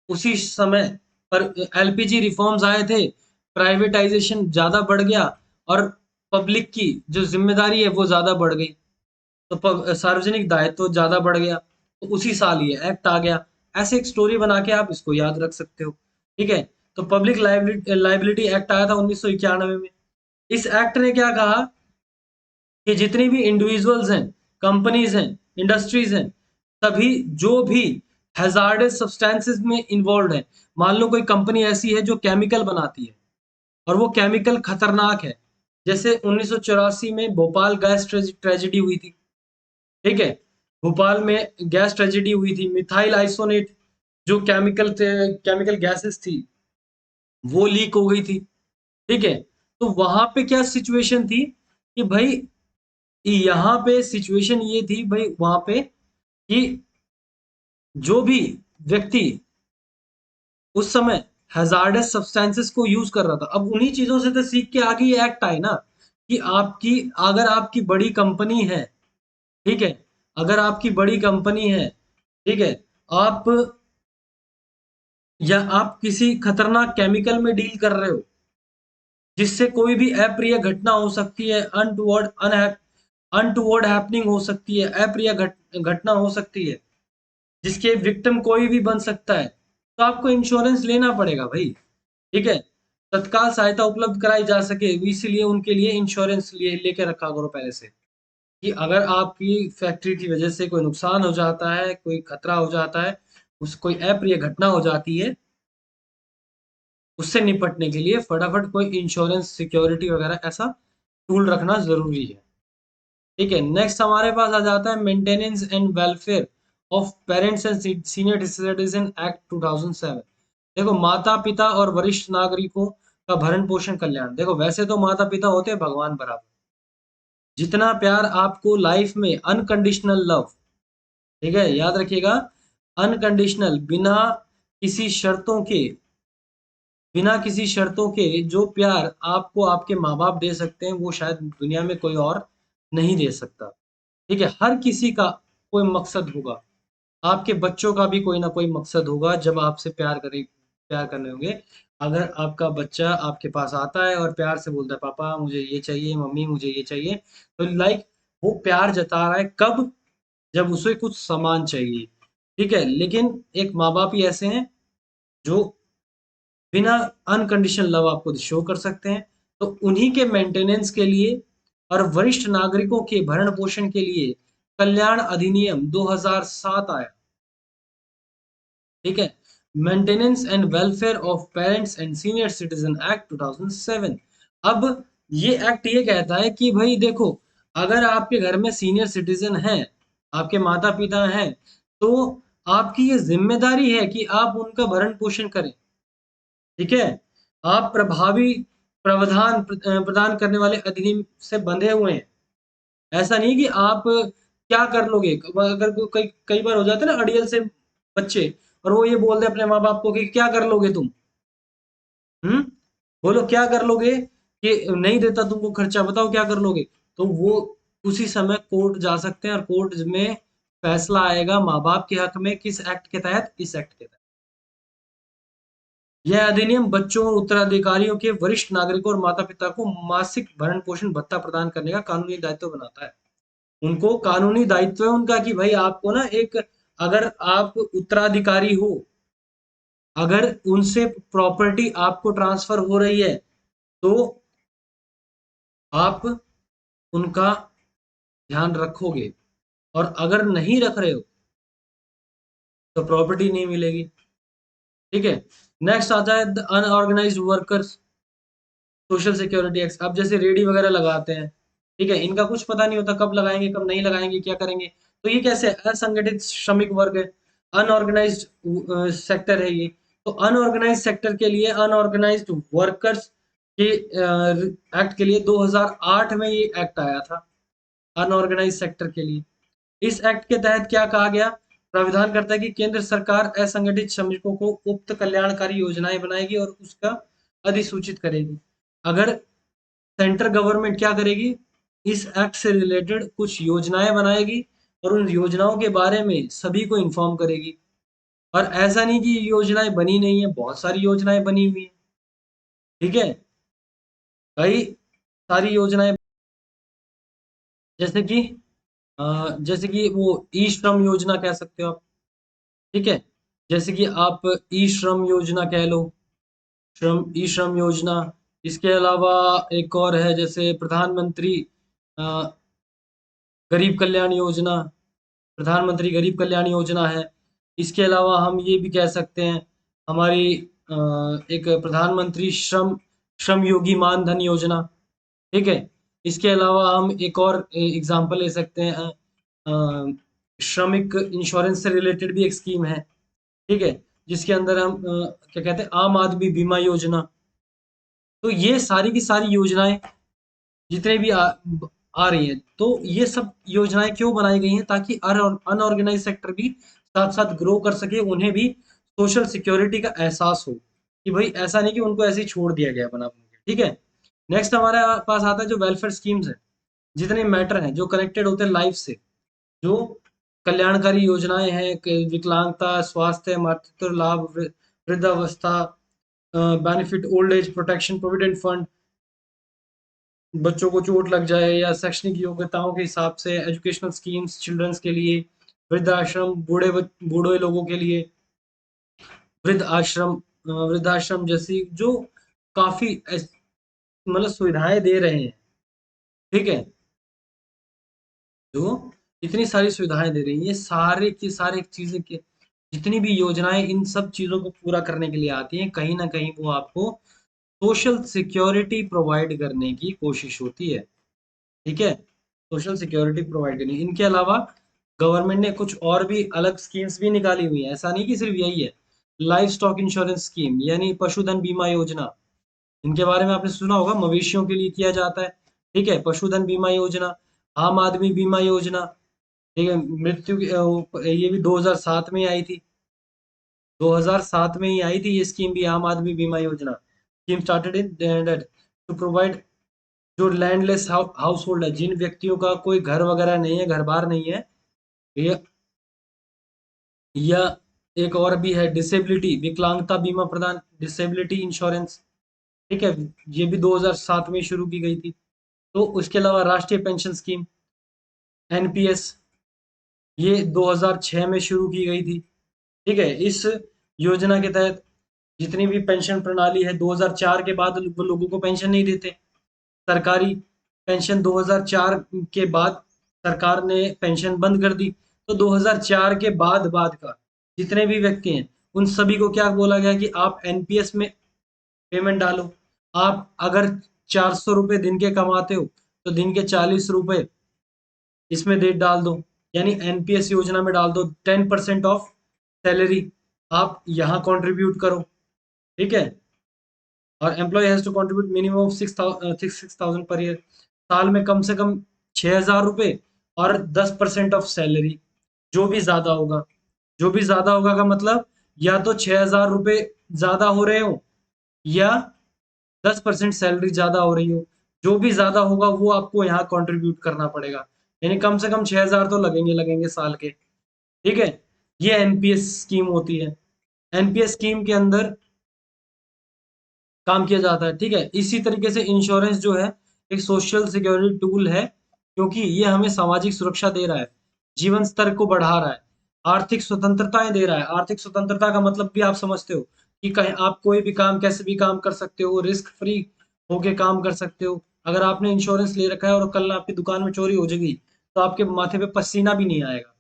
उसी समय पर एलपीजी रिफॉर्म्स आए थे, प्राइवेटाइजेशन ज्यादा बढ़ गया और पब्लिक की जो जिम्मेदारी है वो ज्यादा बढ़ गई, तो सार्वजनिक दायित्व ज्यादा बढ़ गया, तो उसी साल ये एक्ट आ गया। ऐसे एक स्टोरी बना के आप इसको याद रख सकते हो। ठीक है, तो पब्लिक लाइबिलिटी एक्ट आया था 1991 में। इस एक्ट ने क्या कहा कि जितनी भी इंडिविजुअल्स हैं, कंपनीज हैं, इंडस्ट्रीज हैं, सभी जो भी हैजार्डस सब्सटेंसेस में इन्वॉल्व है, मान लो कोई कंपनी ऐसी है जो केमिकल बनाती है और वो केमिकल खतरनाक है, जैसे 1984 में भोपाल गैस ट्रेजेडी हुई थी। ठीक है, भोपाल में गैस ट्रेजेडी हुई थी, मिथाइल आइसोनेट जो केमिकल गैसेस थी वो लीक हो गई थी। ठीक है, तो वहां पे क्या सिचुएशन थी कि भाई, यहाँ पे सिचुएशन ये थी भाई वहां पे कि जो भी व्यक्ति उस समय हैजार्डस सब्सटेंसेस को यूज कर रहा था, अब उन्हीं चीजों से तो सीख के आगे ये एक्ट आए ना, कि अगर आपकी बड़ी कंपनी है, ठीक है, अगर आपकी बड़ी कंपनी है, ठीक है, आप या आप किसी खतरनाक केमिकल में डील कर रहे हो, जिससे कोई भी अप्रिय घटना हो सकती है, अनटूवर्ड हैपनिंग हो सकती है, अप्रिय घटना हो सकती है, जिसके विक्टिम कोई भी बन सकता है, तो आपको इंश्योरेंस लेना पड़ेगा भाई। ठीक है, तत्काल सहायता उपलब्ध कराई जा सके, इसीलिए उनके लिए इंश्योरेंस लेके रखा करो पहले से, कि अगर आपकी फैक्ट्री की वजह से कोई नुकसान हो जाता है, कोई खतरा हो जाता है, उस कोई अप्रिय घटना हो जाती है, उससे निपटने के लिए फटाफट कोई इंश्योरेंस सिक्योरिटी वगैरह ऐसा टूल रखना जरूरी है। ठीक है, नेक्स्ट हमारे पास आ जाता है maintenance and welfare of parents and senior citizen act 2007। देखो, माता पिता और वरिष्ठ नागरिकों का भरण पोषण कल्याण। देखो, वैसे तो माता पिता होते हैं भगवान बराबर, जितना प्यार आपको लाइफ में अनकंडीशनल लव, ठीक है, याद रखिएगा, अनकंडीशनल, किसी शर्तों के बिना किसी शर्तों के जो प्यार आपको आपके माँ बाप दे सकते हैं, वो शायद दुनिया में कोई और नहीं दे सकता। ठीक है, हर किसी का कोई मकसद होगा, आपके बच्चों का भी कोई ना कोई मकसद होगा जब आपसे प्यार करने होंगे। अगर आपका बच्चा आपके पास आता है और प्यार से बोलता है, पापा मुझे ये चाहिए, मम्मी मुझे ये चाहिए, तो लाइक वो प्यार जता रहा है कब, जब उसे कुछ सामान चाहिए। ठीक है, लेकिन एक माँ बाप ही ऐसे हैं जो बिना अनकंडीशनल लव आपको शो कर सकते हैं। तो उन्हीं के मेंटेनेंस के लिए और वरिष्ठ नागरिकों के भरण पोषण के लिए कल्याण अधिनियम 2007 आया। ठीक है, maintenance and welfare of parents and senior citizen act 2007। अब ये एक्ट ये कहता है कि भाई देखो, अगर आपके घर में सीनियर सिटीजन हैं, आपके माता पिता हैं, तो आपकी ये जिम्मेदारी है कि आप उनका भरण पोषण करें। ठीक है, आप प्रभावी प्रदान करने वाले अधिनियम से बंधे हुए हैं। ऐसा नहीं कि आप क्या कर लोगे, अगर कई कई बार हो जाता है ना अड़ियल से बच्चे, और वो ये बोल दे अपने माँ बाप को कि क्या कर लोगे तुम, हम्म, बोलो क्या कर लोगे, कि नहीं देता तुमको खर्चा, बताओ क्या कर लोगे। तो वो उसी समय कोर्ट जा सकते हैं, और कोर्ट में फैसला आएगा माँ बाप के हक में, किस एक्ट के तहत, इस एक्ट के तहत। यह अधिनियम बच्चों और उत्तराधिकारियों के वरिष्ठ नागरिकों और माता-पिता को मासिक भरण-पोषण भत्ता प्रदान करने का कानूनी दायित्व बनाता है। उनको कानूनी दायित्व है उनका कि भाई आपको ना एक, अगर आप उत्तराधिकारी हो, अगर उनसे प्रॉपर्टी आपको ट्रांसफर हो रही है, तो आप उनका ध्यान रखोगे, और अगर नहीं रख रहे हो तो प्रॉपर्टी नहीं मिलेगी। ठीक है, नेक्स्ट आता है the unorganised workers social security act. अब जैसे रेडी वगैरह लगाते हैं, ठीक है, इनका कुछ पता नहीं होता कब लगाएंगे कब नहीं लगाएंगे, क्या करेंगे, तो ये कैसे असंगठित श्रमिक वर्ग है, अनऑर्गेनाइज्ड सेक्टर है ये। तो अनऑर्गेनाइज्ड सेक्टर के लिए, अनऑर्गेनाइज्ड वर्कर्स के एक्ट के लिए 2008 में ये एक्ट आया था, अनऑर्गेनाइज्ड सेक्टर के लिए। इस एक्ट के तहत क्या कहा गया, प्राविधान करता है कि केंद्र सरकार असंगठित श्रमिकों को उक्त कल्याणकारी योजनाएं बनाएगी और उसका अधिसूचित करेगी। अगर सेंट्रल गवर्नमेंट क्या करेगी, इस एक्ट से रिलेटेड कुछ योजनाएं बनाएगी, और उन योजनाओं के बारे में सभी को इन्फॉर्म करेगी। और ऐसा नहीं कि योजनाएं बनी नहीं है, बहुत सारी योजनाएं बनी हुई है। ठीक है भाई, सारी योजनाएं, जैसे कि जैसे कि वो ई श्रम योजना कह सकते हो आप। ठीक है, जैसे कि आप ई श्रम योजना कह लो, ई श्रम योजना। इसके अलावा एक और है, जैसे प्रधानमंत्री अ, गरीब कल्याण योजना, प्रधानमंत्री गरीब कल्याण योजना है। इसके अलावा हम ये भी कह सकते हैं, हमारी एक प्रधानमंत्री श्रम योगी मानधन योजना। ठीक है, इसके अलावा हम एक और एग्जांपल ले सकते हैं, श्रमिक इंश्योरेंस से रिलेटेड भी एक स्कीम है। ठीक है, जिसके अंदर हम क्या कहते हैं, आम आदमी बीमा योजना। तो ये सारी की सारी योजनाएं जितने भी आ रही हैं, तो ये सब योजनाएं क्यों बनाई गई हैं, ताकि अनऑर्गेनाइज सेक्टर भी साथ साथ ग्रो कर सके, उन्हें भी सोशल सिक्योरिटी का एहसास हो, कि भाई ऐसा नहीं कि उनको ऐसे ही छोड़ दिया गया बना बना के। ठीक है, नेक्स्ट हमारे पास आता है जो वेलफेयर स्कीम्स है, जितने मैटर हैं जो कनेक्टेड होते हैं लाइफ से, जो कल्याणकारी योजनाएं हैं, विकलांगता, स्वास्थ्य, मातृत्व लाभ, वृद्धावस्था, benefit, old age protection, provident fund, बच्चों को चोट लग जाए या शैक्षणिक योग्यताओं के हिसाब से एजुकेशनल स्कीम्स चिल्ड्रंस के लिए, वृद्धाश्रम, बूढ़े लोगों के लिए वृद्धाश्रम जैसी जो काफी मतलब सुविधाएं दे रहे हैं, ठीक है, जो इतनी सारी सुविधाएं दे रही हैं, ये सारे की सारे चीजें के जितनी भी योजनाएं इन सब चीजों को पूरा करने के लिए आती हैं, कहीं ना कहीं वो आपको सोशल सिक्योरिटी प्रोवाइड करने की कोशिश होती है, ठीक है, सोशल सिक्योरिटी प्रोवाइड करनी। इनके अलावा गवर्नमेंट ने कुछ और भी अलग स्कीम्स भी निकाली हुई हैं, ऐसा नहीं कि सिर्फ यही है। लाइफ स्टॉक इंश्योरेंस स्कीम यानी पशुधन बीमा योजना, इनके बारे में आपने सुना होगा, मवेशियों के लिए किया जाता है, ठीक है, पशुधन बीमा योजना, आम आदमी बीमा योजना, ठीक है, मृत्यु की ये भी 2007 में ही आई थी, 2007 में ही आई थी ये स्कीम भी, आम आदमी बीमा योजना। Scheme started in that to provide, जो लैंडलेस हाउस होल्ड है, जिन व्यक्तियों का कोई घर वगैरह नहीं है, घर बार नहीं है, या या एक और भी है डिसेबिलिटी, विकलांगता बीमा प्रदान, डिसेबिलिटी इंश्योरेंस, ठीक है, ये भी 2007 में शुरू की गई थी। तो उसके अलावा राष्ट्रीय पेंशन स्कीम एनपीएस, ये 2006 में शुरू की गई थी, ठीक है। इस योजना के तहत जितनी भी पेंशन प्रणाली है, 2004 के बाद वो लोगों को पेंशन नहीं देते, सरकारी पेंशन 2004 के बाद सरकार ने पेंशन बंद कर दी। तो 2004 के बाद का जितने भी व्यक्ति हैं, उन सभी को क्या बोला गया कि आप एनपीएस में पेमेंट डालो। आप अगर 400 रुपये दिन के कमाते हो तो दिन के 40 रुपये इसमें दे डाल दो, यानी एनपीएस योजना में डाल दो। 10% ऑफ सैलरी आप यहाँ कंट्रीब्यूट करो, ठीक है। और employ has to contribute minimum of 6,000 per year, साल में कम से कम 6,000 रुपये, और 10% ऑफ सैलरी, जो भी ज्यादा होगा, जो भी ज्यादा होगा का मतलब या तो 6,000 रुपये ज्यादा हो रहे हो, या 10% सैलरी ज्यादा हो रही हो, जो भी ज्यादा होगा वो आपको यहाँ कंट्रीब्यूट करना पड़ेगा, यानी कम से कम 6,000 तो लगेंगे लगेंगे साल के, ठीक है। ये एनपीएस स्कीम होती है। एनपीएस स्कीम के अंदर काम किया जाता है, ठीक है। इसी तरीके से इंश्योरेंस जो है एक सोशल सिक्योरिटी टूल है, क्योंकि ये हमें सामाजिक सुरक्षा दे रहा है, जीवन स्तर को बढ़ा रहा है, आर्थिक स्वतंत्रताएं दे रहा है। आर्थिक स्वतंत्रता का मतलब भी आप समझते हो कि कहीं आप कोई भी काम कैसे भी काम कर सकते हो, रिस्क फ्री होके काम कर सकते हो। अगर आपने इंश्योरेंस ले रखा है और कल आपकी दुकान में चोरी हो जाएगी तो आपके माथे पे पसीना भी नहीं आएगा।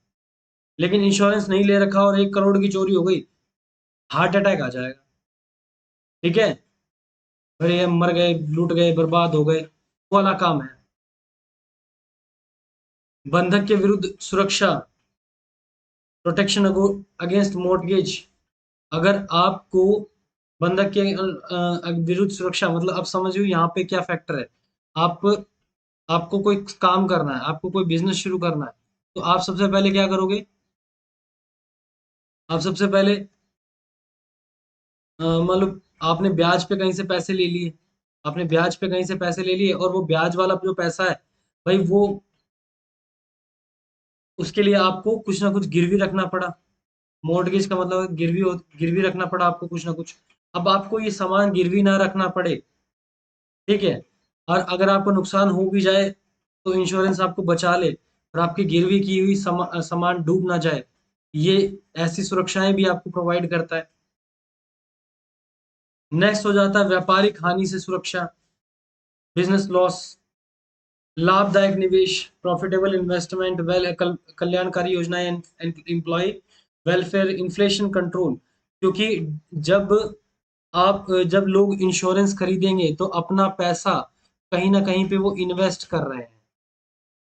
लेकिन इंश्योरेंस नहीं ले रखा और 1 करोड़ की चोरी हो गई, हार्ट अटैक आ जाएगा, ठीक है। अरे ये मर गए, लूट गए, बर्बाद हो गए, वो वाला काम है। बंधक के विरुद्ध सुरक्षा, प्रोटेक्शन अगेंस्ट मॉर्टगेज, अगर आपको बंधक के विरुद्ध सुरक्षा मतलब अब समझिए यहाँ पे क्या फैक्टर है। आप आपको कोई काम करना है, आपको कोई बिजनेस शुरू करना है, तो आप सबसे पहले क्या करोगे? आप सबसे पहले मतलब आपने ब्याज पे कहीं से पैसे ले लिए, आपने ब्याज पे कहीं से पैसे ले लिए, और वो ब्याज वाला जो पैसा है भाई, वो उसके लिए आपको कुछ ना कुछ गिरवी रखना पड़ा। मॉर्टगेज का मतलब है गिरवी रखना पड़ा आपको कुछ ना कुछ। अब आपको ये सामान गिरवी ना रखना पड़े, ठीक है, और अगर आपको नुकसान हो भी जाए तो इंश्योरेंस आपको बचा ले, और आपकी गिरवी की हुई सामान डूब ना जाए, ये ऐसी सुरक्षाएं भी आपको प्रोवाइड करता है। नेक्स्ट हो जाता है व्यापारिक हानि से सुरक्षा, बिजनेस लॉस, लाभदायक निवेश, प्रॉफिटेबल इन्वेस्टमेंट, कल्याणकारी योजनाएं, एम्प्लॉय वेलफेयर, इन्फ्लेशन कंट्रोल। क्योंकि जब जब लोग इंश्योरेंस खरीदेंगे तो अपना पैसा कहीं ना कहीं पे वो इन्वेस्ट कर रहे हैं,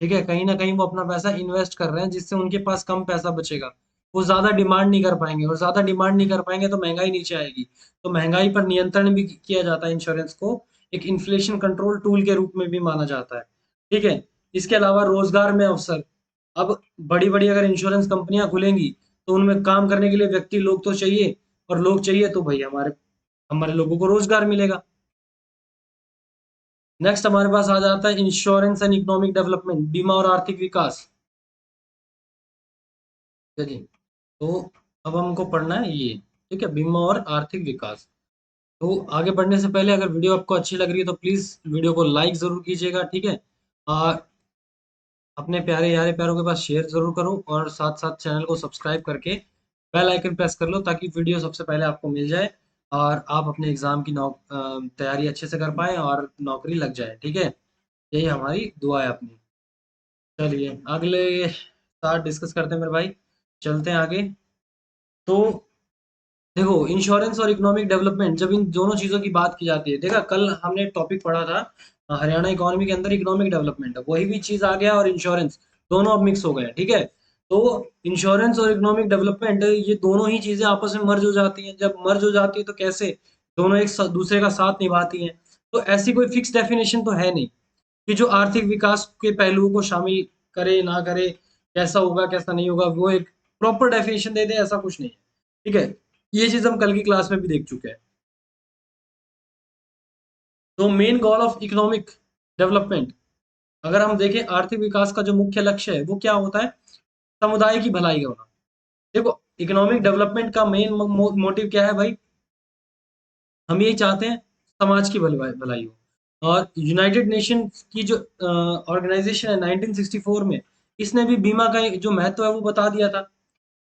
ठीक है, कहीं ना कहीं वो अपना पैसा इन्वेस्ट कर रहे हैं, जिससे उनके पास कम पैसा बचेगा। वो ज्यादा डिमांड नहीं कर पाएंगे, और ज्यादा डिमांड नहीं कर पाएंगे तो महंगाई नीचे आएगी। तो महंगाई पर नियंत्रण भी किया जाता है, इंश्योरेंस को एक इन्फ्लेशन कंट्रोल टूल के रूप में भी माना जाता है, ठीक है। इसके अलावा रोजगार में अवसर, अब बड़ी बड़ी अगर इंश्योरेंस कंपनियां खुलेंगी तो उनमें काम करने के लिए व्यक्ति लोग तो चाहिए, और लोग चाहिए तो भाई हमारे हमारे लोगों को रोजगार मिलेगा। नेक्स्ट हमारे पास आ जाता है इंश्योरेंस एंड इकोनॉमिक डेवलपमेंट, बीमा और आर्थिक विकास। ठीक है जी। तो अब हमको पढ़ना है ये, ठीक है, बीमा और आर्थिक विकास। तो आगे बढ़ने से पहले अगर वीडियो आपको अच्छी लग रही है तो प्लीज वीडियो को लाइक जरूर कीजिएगा, ठीक है। और अपने प्यारे यारे प्यारों के पास शेयर जरूर करो, और साथ साथ चैनल को सब्सक्राइब करके बेल आइकन प्रेस कर लो ताकि वीडियो सबसे पहले आपको मिल जाए और आप अपने एग्जाम की तैयारी अच्छे से कर पाएँ और नौकरी लग जाए, ठीक है। यही हमारी दुआ है अपनी। चलिए अगले साथ डिस्कस करते हैं मेरे भाई, चलते हैं आगे। तो देखो, इंश्योरेंस और इकोनॉमिक डेवलपमेंट, जब इन दोनों चीजों की बात की जाती है, देखा कल हमने टॉपिक पढ़ा था हरियाणा इकोनॉमी के अंदर इकोनॉमिक डेवलपमेंट, वही भी चीज आ गया और इंश्योरेंस, दोनों अब मिक्स हो गए, ठीक है। तो इंश्योरेंस और इकोनॉमिक डेवलपमेंट, ये दोनों ही चीजें आपस में मर्ज हो जाती हैं। जब मर्ज हो जाती है तो कैसे दोनों एक दूसरे का साथ निभाती हैं। तो ऐसी कोई फिक्स डेफिनेशन तो है नहीं कि जो आर्थिक विकास के पहलुओं को शामिल करे ना करे, कैसा होगा कैसा नहीं होगा, वो एक प्रॉपर डेफिनेशन दे दे, ऐसा कुछ नहीं है, ठीक है। ये चीज हम कल की क्लास में भी देख चुके हैं। तो main goal of economic development, अगर हम देखें आर्थिक विकास का जो मुख्य लक्ष्य है वो क्या होता है, समुदाय की भलाई होना। देखो, इकोनॉमिक डेवलपमेंट का मेन मोटिव क्या है भाई, हम यही चाहते हैं समाज की भलाई भलाई हो। और यूनाइटेड नेशन की जो ऑर्गेनाइजेशन है 1964 में, इसने भी बीमा का जो महत्व है वो बता दिया था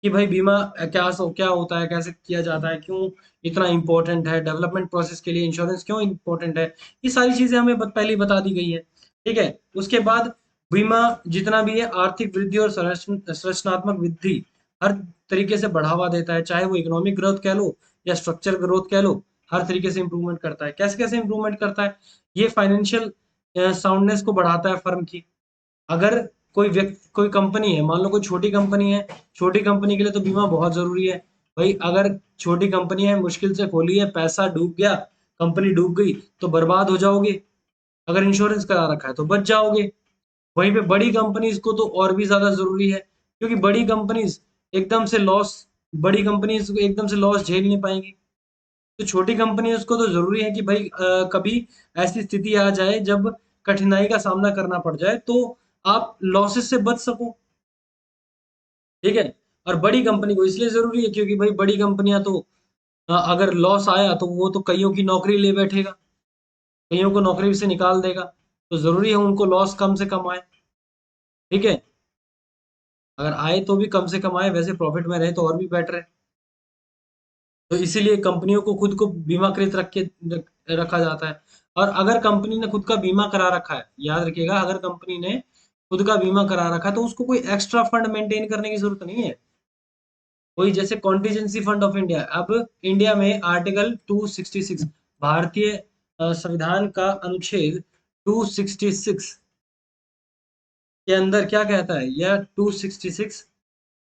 कि भाई बीमा क्या होता है, कैसे किया जाता है, क्यों इतना इंपॉर्टेंट है, डेवलपमेंट प्रोसेस के लिए इंश्योरेंस क्यों इंपॉर्टेंट है। ये सारी चीजें हमें पहले ही बता दी गई है, ठीक है। उसके बाद बीमा जितना भी है आर्थिक वृद्धि और संरचनात्मक वृद्धि हर तरीके से बढ़ावा देता है, चाहे वो इकोनॉमिक ग्रोथ कह लो या स्ट्रक्चर ग्रोथ कह लो, हर तरीके से इंप्रूवमेंट करता है। कैसे कैसे इंप्रूवमेंट करता है, ये फाइनेंशियल साउंडनेस को बढ़ाता है फर्म की। अगर कोई कंपनी है, मान लो कोई छोटी कंपनी है, छोटी कंपनी के लिए तो बीमा बहुत जरूरी है भाई। अगर छोटी कंपनी है, मुश्किल से खोली है, पैसा डूब गया, कंपनी डूब गई तो बर्बाद हो जाओगे। अगर इंश्योरेंस करा रखा है तो बच जाओगे। वहीं पे बड़ी कंपनीज को तो और भी ज्यादा जरूरी है, क्योंकि एकदम से लॉस बड़ी कंपनीज एकदम से लॉस झेल नहीं पाएंगी। तो छोटी कंपनी उसको तो जरूरी है कि भाई कभी ऐसी स्थिति आ जाए जब कठिनाई का सामना करना पड़ जाए तो आप लॉसेस से बच सको, ठीक है। और बड़ी कंपनी को इसलिए जरूरी है क्योंकि भाई बड़ी कंपनियां तो अगर लॉस आया तो वो तो कईयों की नौकरी ले बैठेगा, कईयों को नौकरी से निकाल देगा। तो जरूरी है उनको लॉस कम से कम आए, ठीक है। अगर आए तो भी कम से कम आए, वैसे प्रॉफिट में रहे तो और भी बेटर है। तो इसीलिए कंपनियों को खुद को बीमाकृत रखा जाता है। और अगर कंपनी ने खुद का बीमा करा रखा है, याद रखिएगा, अगर कंपनी ने खुद का बीमा करा रखा है तो उसको कोई एक्स्ट्रा फंड मेंटेन करने की जरूरत नहीं है। कोई जैसे कॉन्टीजेंसी फंड ऑफ इंडिया, अब इंडिया में आर्टिकल 266, भारतीय संविधान का अनुच्छेद 266 के अंदर क्या कहता है, यह 266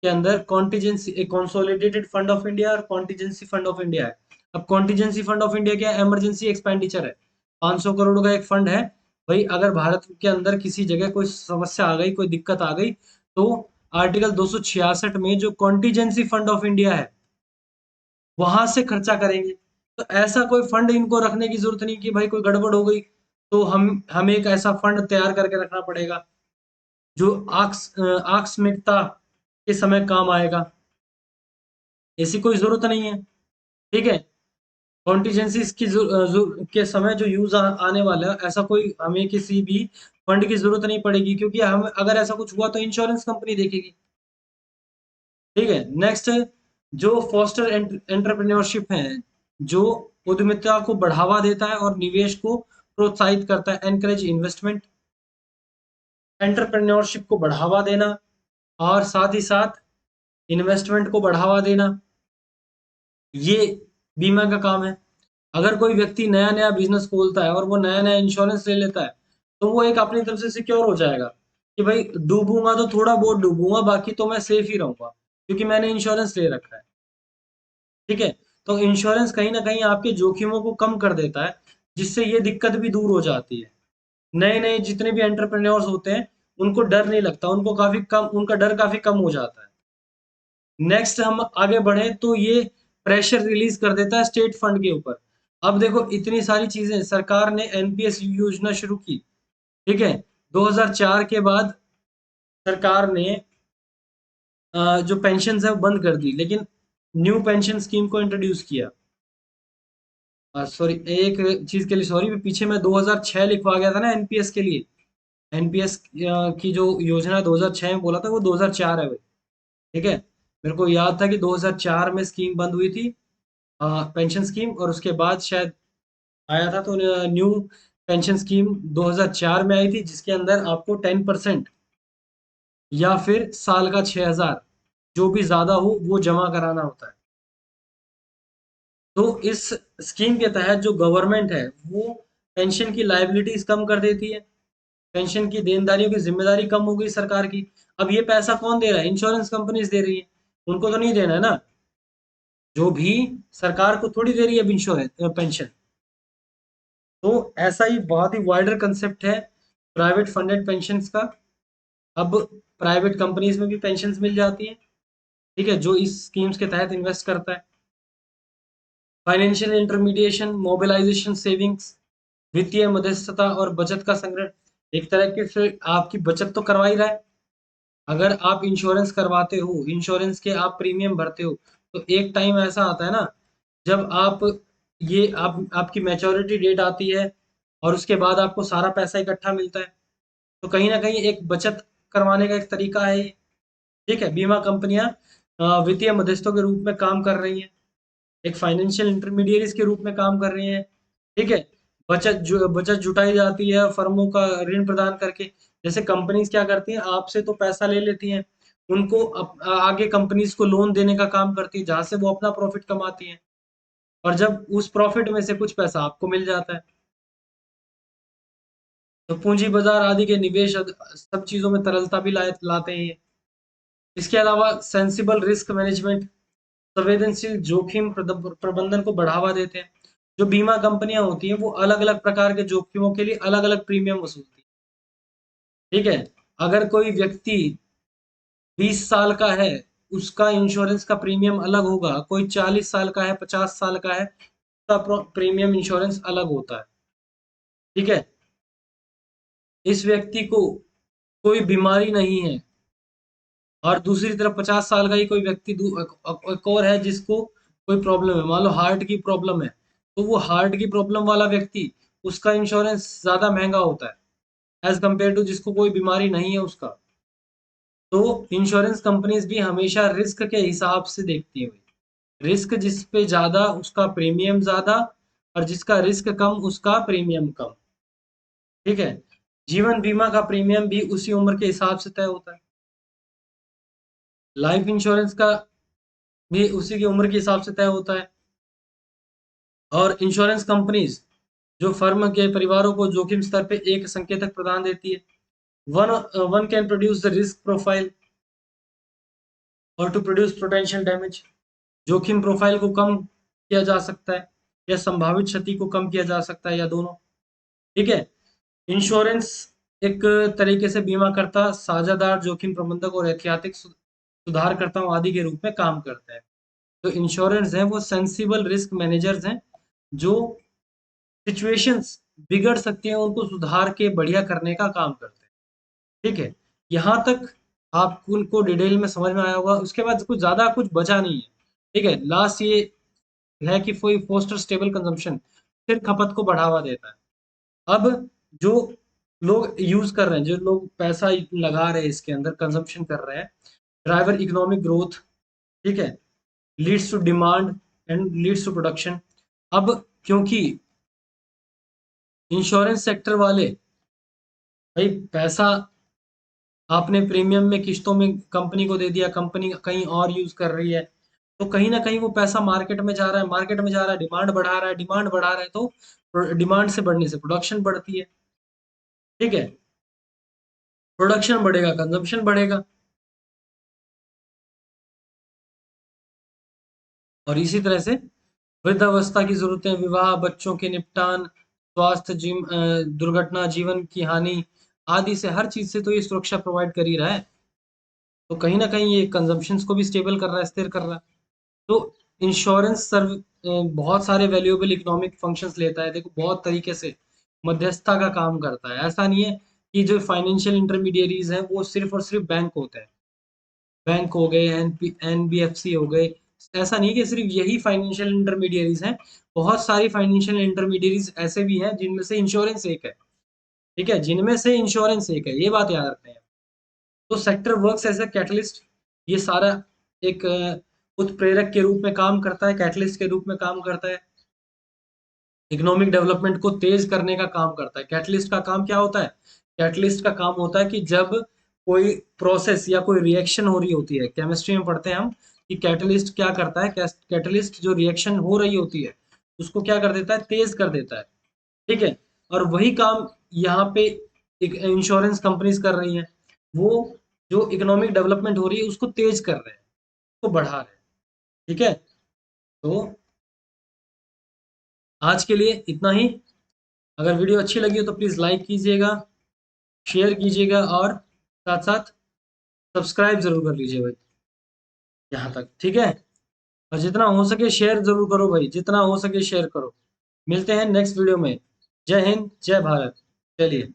के अंदर कॉन्टीजेंसी, एक कंसोलिडेटेड फंड ऑफ इंडिया और कॉन्टीजेंसी फंड ऑफ इंडिया है। अब कॉन्टीजेंसी फंड ऑफ इंडिया क्या है, इमरजेंसी एक्सपेंडिचर है, 500 करोड़ का एक फंड है। भाई अगर भारत के अंदर किसी जगह कोई समस्या आ गई, कोई दिक्कत आ गई, तो आर्टिकल 266 में जो कॉन्टीजेंसी फंड ऑफ इंडिया है वहां से खर्चा करेंगे। तो ऐसा कोई फंड इनको रखने की जरूरत नहीं कि भाई कोई गड़बड़ हो गई तो हम हमें एक ऐसा फंड तैयार करके रखना पड़ेगा जो आकस्मिकता के समय काम आएगा। ऐसी कोई जरूरत नहीं है, ठीक है। कॉन्टीजेंसी के समय जो आने वाला है, ऐसा कोई हमें किसी भी फंड की जरूरत नहीं पड़ेगी, क्योंकि हम अगर ऐसा कुछ हुआ तो इंश्योरेंस कंपनी देखेगी, ठीक है। नेक्स्ट, जो फोस्टर एंटरप्रेन्योरशिप है, जो उद्यमिता को बढ़ावा देता है और निवेश को प्रोत्साहित करता है, एनकरेज इन्वेस्टमेंट, एंटरप्रेन्योरशिप को बढ़ावा देना और साथ ही साथ इन्वेस्टमेंट को बढ़ावा देना, ये बीमा का काम है। अगर कोई व्यक्ति नया नया बिजनेस खोलता है और वो नया नया इंश्योरेंस ले लेता है तो वो एक अपनी तरफ से सिक्योर हो जाएगा कि भाई डूबूंगा तो थोड़ा बहुत डूबूंगा, बाकी तो मैं सेफ ही रहूंगा क्योंकि मैंने इंश्योरेंस ले रखा है, ठीक है। तो इंश्योरेंस कहीं ना कहीं आपके जोखिमों को कम कर देता है, जिससे ये दिक्कत भी दूर हो जाती है। नए नए जितने भी एंटरप्रेन्योर्स होते हैं उनको डर नहीं लगता, उनका डर काफी कम हो जाता है। नेक्स्ट हम आगे बढ़े तो ये प्रेशर रिलीज कर देता है स्टेट फंड के ऊपर। अब देखो इतनी सारी चीजें, सरकार ने एनपीएस योजना शुरू की, ठीक है। 2004 के बाद सरकार ने जो पेंशन है वो बंद कर दी, लेकिन न्यू पेंशन स्कीम को इंट्रोड्यूस किया। सॉरी, एक चीज के लिए सॉरी, पीछे मैं 2006 लिखवा गया था ना एनपीएस के लिए। एनपीएस की जो योजना 2006 में बोला था, वो 2004 है भाई, ठीक है। मेरे को याद था कि 2004 में स्कीम बंद हुई थी, पेंशन स्कीम, और उसके बाद शायद आया था तो न्यू पेंशन स्कीम 2004 में आई थी, जिसके अंदर आपको 10% या फिर साल का 6,000, जो भी ज्यादा हो वो जमा कराना होता है। तो इस स्कीम के तहत जो गवर्नमेंट है वो पेंशन की लाइबिलिटीज कम कर देती है, पेंशन की देनदारियों की जिम्मेदारी कम हो गई सरकार की। अब ये पैसा कौन दे रहा है? इंश्योरेंस कंपनीज दे रही है, उनको तो नहीं देना है ना, जो भी सरकार को थोड़ी दे रही है अब इंश्योरेंस पेंशन। तो ऐसा ही बहुत ही वाइडर कंसेप्ट है प्राइवेट फंडेड पेंशन्स का। अब प्राइवेट कंपनीज में भी पेंशन्स मिल जाती हैं, ठीक है, जो इस स्कीम्स के तहत इन्वेस्ट करता है। फाइनेंशियल इंटरमीडिएशन, मोबिलाइजेशन, सेविंग्स, वित्तीय मध्यस्थता और बचत का संग्रह, एक तरह के से आपकी बचत तो करवा ही रहा है। अगर आप इंश्योरेंस करवाते हो, इंश्योरेंस के आप प्रीमियम भरते हो, तो एक टाइम ऐसा आता है ना, जब आप आपकी मैच्योरिटी डेट आती है और उसके बाद आपको सारा पैसा इकट्ठा मिलता है। तो कहीं ना कहीं एक बचत करवाने का एक तरीका है ये, ठीक है। बीमा कंपनियां वित्तीय मध्यस्थों के रूप में काम कर रही हैं, एक फाइनेंशियल इंटरमीडिएरीज के रूप में काम कर रही हैं, ठीक है। बचत जुटाई जाती है फर्मों का ऋण प्रदान करके। जैसे कंपनीज क्या करती हैं, आपसे तो पैसा ले लेती हैं, उनको आगे कंपनीज को लोन देने का काम करती है, जहां से वो अपना प्रॉफिट कमाती हैं, और जब उस प्रॉफिट में से कुछ पैसा आपको मिल जाता है। तो पूंजी बाजार आदि के निवेश सब चीजों में तरलता भी लाते हैं ये। इसके अलावा सेंसिबल रिस्क मैनेजमेंट, संवेदनशील जोखिम प्रबंधन को बढ़ावा देते हैं। जो बीमा कंपनियां होती हैं वो अलग अलग प्रकार के जोखिमों के लिए अलग अलग प्रीमियम वसूलती है, ठीक है। अगर कोई व्यक्ति 20 साल का है, उसका इंश्योरेंस का प्रीमियम अलग होगा, कोई 40 साल का है, 50 साल का है, उसका प्रीमियम इंश्योरेंस अलग होता है, ठीक है। इस व्यक्ति को कोई बीमारी नहीं है, और दूसरी तरफ 50 साल का ही कोई व्यक्ति एक और है जिसको कोई प्रॉब्लम है, मान लो हार्ट की प्रॉब्लम है, तो वो हार्ट की प्रॉब्लम वाला व्यक्ति, उसका इंश्योरेंस ज्यादा महंगा होता है एज कम्पेयर टू जिसको कोई बीमारी नहीं है उसका। तो इंश्योरेंस कंपनीज भी हमेशा रिस्क के हिसाब से देखती है भाई, रिस्क जिस पे ज्यादा उसका प्रीमियम ज्यादा, और जिसका रिस्क कम उसका प्रीमियम कम, ठीक है। जीवन बीमा का प्रीमियम भी उसी उम्र के हिसाब से तय होता है, लाइफ इंश्योरेंस का भी उसी की उम्र के हिसाब से तय होता है। और इंश्योरेंस कंपनीज जो फर्म के परिवारों को जोखिम स्तर पे एक संकेतक प्रदान देती है। One one can produce the risk profile और टू प्रोड्यूस पोटेंशियल डैमेज, जोखिम प्रोफाइल को कम किया जा सकता है या संभावित क्षति को कम किया जा सकता है, या दोनों, ठीक है। इंश्योरेंस एक तरीके से बीमाकर्ता, साझेदार, जोखिम प्रबंधक और ऐतिहासिक सुधारकर्ताओं आदि के रूप में काम करता है। तो इंश्योरेंस है वो सेंसिबल रिस्क मैनेजर्स हैं, जो सिचुएशंस बिगड़ सकती हैं उनको सुधार के बढ़िया करने का काम करते हैं, ठीक है। यहाँ तक आपको उनको डिटेल में समझ में आया होगा, उसके बाद कुछ ज्यादा कुछ बचा नहीं है, ठीक है। लास्ट ये है कि कोई फोस्टर स्टेबल कंजम्पशन, फिर खपत को बढ़ावा देता है। अब जो लोग यूज कर रहे हैं, जो लोग पैसा लगा रहे हैं इसके अंदर, कंजम्पशन कर रहे हैं, ड्राइवर इकोनॉमिक ग्रोथ, ठीक है, leads to demand and leads to production. अब क्योंकि इंश्योरेंस सेक्टर वाले, भाई पैसा आपने प्रीमियम में किस्तों में कंपनी को दे दिया, कंपनी कहीं और यूज कर रही है, तो कहीं ना कहीं वो पैसा मार्केट में जा रहा है, मार्केट में जा रहा है, डिमांड बढ़ा रहा है, डिमांड बढ़ा रहा है, तो डिमांड से बढ़ने से प्रोडक्शन बढ़ती है, ठीक है। प्रोडक्शन बढ़ेगा, कंजम्पशन बढ़ेगा, और इसी तरह से वृद्धावस्था की जरूरतें, विवाह, बच्चों के निपटान, स्वास्थ्य, दुर्घटना, जीवन की हानि आदि से, हर चीज से तो ये सुरक्षा प्रोवाइड कर ही रहा है। तो कहीं ना कहीं ये कंजम्पशंस को भी स्टेबल कर रहा है, स्थिर कर रहा है। तो इंश्योरेंस सर्व बहुत सारे वैल्यूएबल इकोनॉमिक फंक्शंस लेता है। देखो बहुत तरीके से मध्यस्थता का काम करता है। ऐसा नहीं है कि जो फाइनेंशियल इंटरमीडियरीज हैं वो सिर्फ और सिर्फ बैंक होते हैं। बैंक हो गए, एनबीएफसी हो गए। ऐसा नहीं है कि सिर्फ यही फाइनेंशियल इंटरमीडियरीज हैं। बहुत सारी फाइनेंशियल इंटरमीडियरीज ऐसे भी हैं जिनमें से इंश्योरेंस एक है। ठीक है, जिनमें से इंश्योरेंस एक है, ये बात याद रखना है। तो sector works as a catalyst. ये सारा एक उत्प्रेरक के रूप में काम करता है, कैटलिस्ट के रूप में काम करता है। इकोनॉमिक डेवलपमेंट को तेज करने का काम करता है। कैटलिस्ट का काम क्या होता है? कैटलिस्ट का काम होता है कि जब कोई प्रोसेस या कोई रिएक्शन हो रही होती है, केमिस्ट्री में पढ़ते हैं हम कि कैटलिस्ट क्या करता है। कैटलिस्ट जो रिएक्शन हो रही होती है उसको क्या कर देता है? तेज कर देता है। ठीक है, और वही काम यहाँ पे इंश्योरेंस कंपनीज कर रही हैं। वो जो इकोनॉमिक डेवलपमेंट हो रही है उसको तेज कर रहे हैं, उसको बढ़ा रहे हैं। ठीक है, तो आज के लिए इतना ही। अगर वीडियो अच्छी लगी हो तो प्लीज़ लाइक कीजिएगा, शेयर कीजिएगा और साथ साथ सब्सक्राइब जरूर कर लीजिए भाई, यहाँ तक। ठीक है, और जितना हो सके शेयर जरूर करो भाई, जितना हो सके शेयर करो। मिलते हैं नेक्स्ट वीडियो में। जय हिंद, जय भारत। चलिए।